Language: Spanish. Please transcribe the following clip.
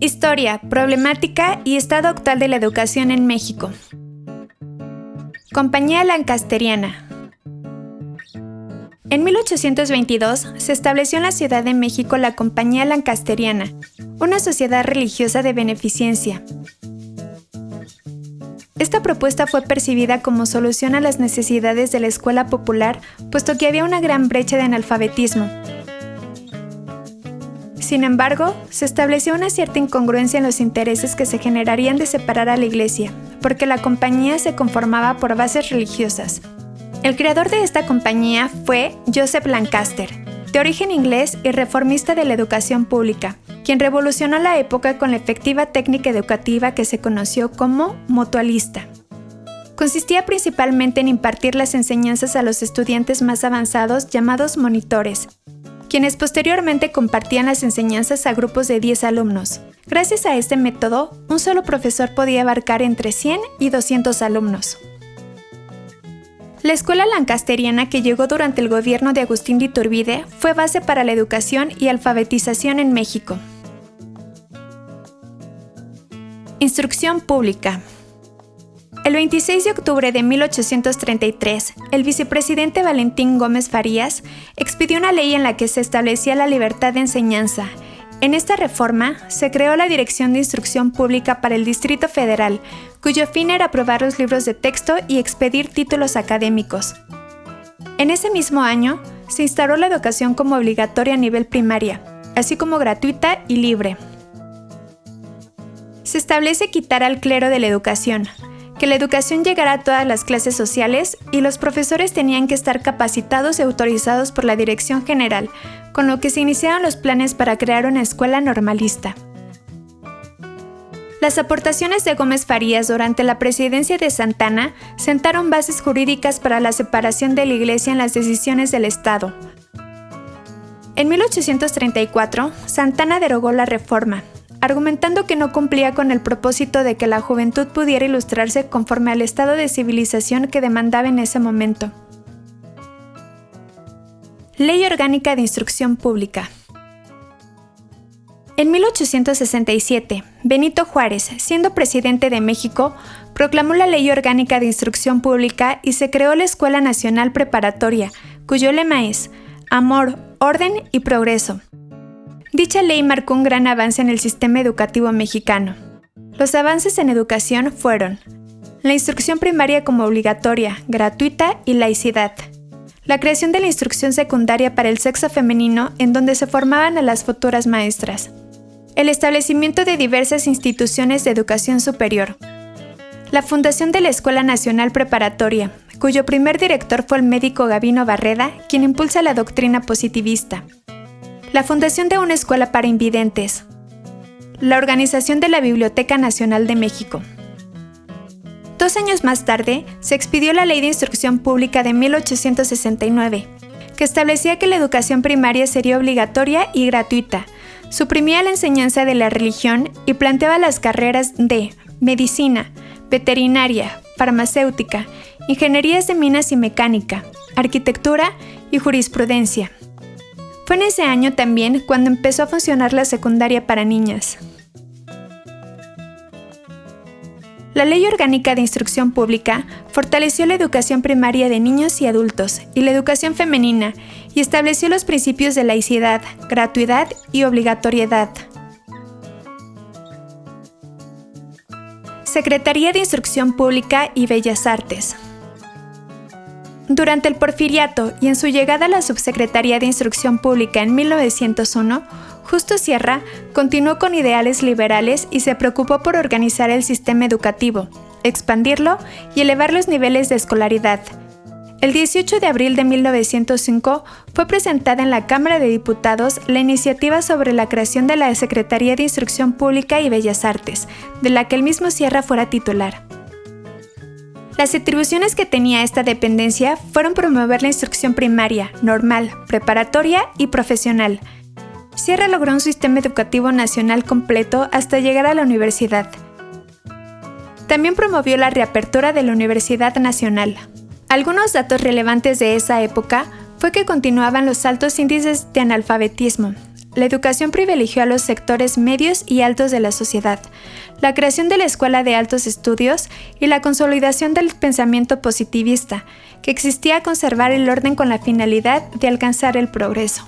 Historia, problemática y estado actual de la educación en México. Compañía Lancasteriana. En 1822 se estableció en la Ciudad de México la Compañía Lancasteriana, una sociedad religiosa de beneficencia. Esta propuesta fue percibida como solución a las necesidades de la escuela popular, puesto que había una gran brecha de analfabetismo. Sin embargo, se estableció una cierta incongruencia en los intereses que se generarían de separar a la Iglesia, porque la compañía se conformaba por bases religiosas. El creador de esta compañía fue Joseph Lancaster, de origen inglés y reformista de la educación pública, quien revolucionó la época con la efectiva técnica educativa que se conoció como mutualista. Consistía principalmente en impartir las enseñanzas a los estudiantes más avanzados llamados monitores, quienes posteriormente compartían las enseñanzas a grupos de 10 alumnos. Gracias a este método, un solo profesor podía abarcar entre 100 y 200 alumnos. La escuela lancasteriana, que llegó durante el gobierno de Agustín de Iturbide, fue base para la educación y alfabetización en México. Instrucción pública. El 26 de octubre de 1833, el vicepresidente Valentín Gómez Farías expidió una ley en la que se establecía la libertad de enseñanza. En esta reforma, se creó la Dirección de Instrucción Pública para el Distrito Federal, cuyo fin era aprobar los libros de texto y expedir títulos académicos. En ese mismo año, se instauró la educación como obligatoria a nivel primaria, así como gratuita y libre. Se establece quitar al clero de la educación, que la educación llegara a todas las clases sociales y los profesores tenían que estar capacitados y autorizados por la Dirección General, con lo que se iniciaron los planes para crear una escuela normalista. Las aportaciones de Gómez Farías durante la presidencia de Santana sentaron bases jurídicas para la separación de la Iglesia en las decisiones del Estado. En 1834, Santana derogó la reforma, argumentando que no cumplía con el propósito de que la juventud pudiera ilustrarse conforme al estado de civilización que demandaba en ese momento. Ley Orgánica de Instrucción Pública. En 1867, Benito Juárez, siendo presidente de México, proclamó la Ley Orgánica de Instrucción Pública y se creó la Escuela Nacional Preparatoria, cuyo lema es Amor, Orden y Progreso. Dicha ley marcó un gran avance en el sistema educativo mexicano. Los avances en educación fueron la instrucción primaria como obligatoria, gratuita y laicidad. La creación de la instrucción secundaria para el sexo femenino, en donde se formaban a las futuras maestras. El establecimiento de diversas instituciones de educación superior. La fundación de la Escuela Nacional Preparatoria, cuyo primer director fue el médico Gabino Barreda, quien impulsa la doctrina positivista. La fundación de una escuela para invidentes. La organización de la Biblioteca Nacional de México. 2 años más tarde, se expidió la Ley de Instrucción Pública de 1869, que establecía que la educación primaria sería obligatoria y gratuita, suprimía la enseñanza de la religión y planteaba las carreras de medicina, veterinaria, farmacéutica, ingenierías de minas y mecánica, arquitectura y jurisprudencia. Fue en ese año también cuando empezó a funcionar la secundaria para niñas. La Ley Orgánica de Instrucción Pública fortaleció la educación primaria de niños y adultos y la educación femenina y estableció los principios de laicidad, gratuidad y obligatoriedad. Secretaría de Instrucción Pública y Bellas Artes. Durante el Porfiriato y en su llegada a la Subsecretaría de Instrucción Pública en 1901, Justo Sierra continuó con ideales liberales y se preocupó por organizar el sistema educativo, expandirlo y elevar los niveles de escolaridad. El 18 de abril de 1905 fue presentada en la Cámara de Diputados la iniciativa sobre la creación de la Secretaría de Instrucción Pública y Bellas Artes, de la que el mismo Sierra fuera titular. Las atribuciones que tenía esta dependencia fueron promover la instrucción primaria, normal, preparatoria y profesional. Sierra logró un sistema educativo nacional completo hasta llegar a la universidad. También promovió la reapertura de la Universidad Nacional. Algunos datos relevantes de esa época fue que continuaban los altos índices de analfabetismo, la educación privilegió a los sectores medios y altos de la sociedad, la creación de la Escuela de Altos Estudios y la consolidación del pensamiento positivista, que existía a conservar el orden con la finalidad de alcanzar el progreso.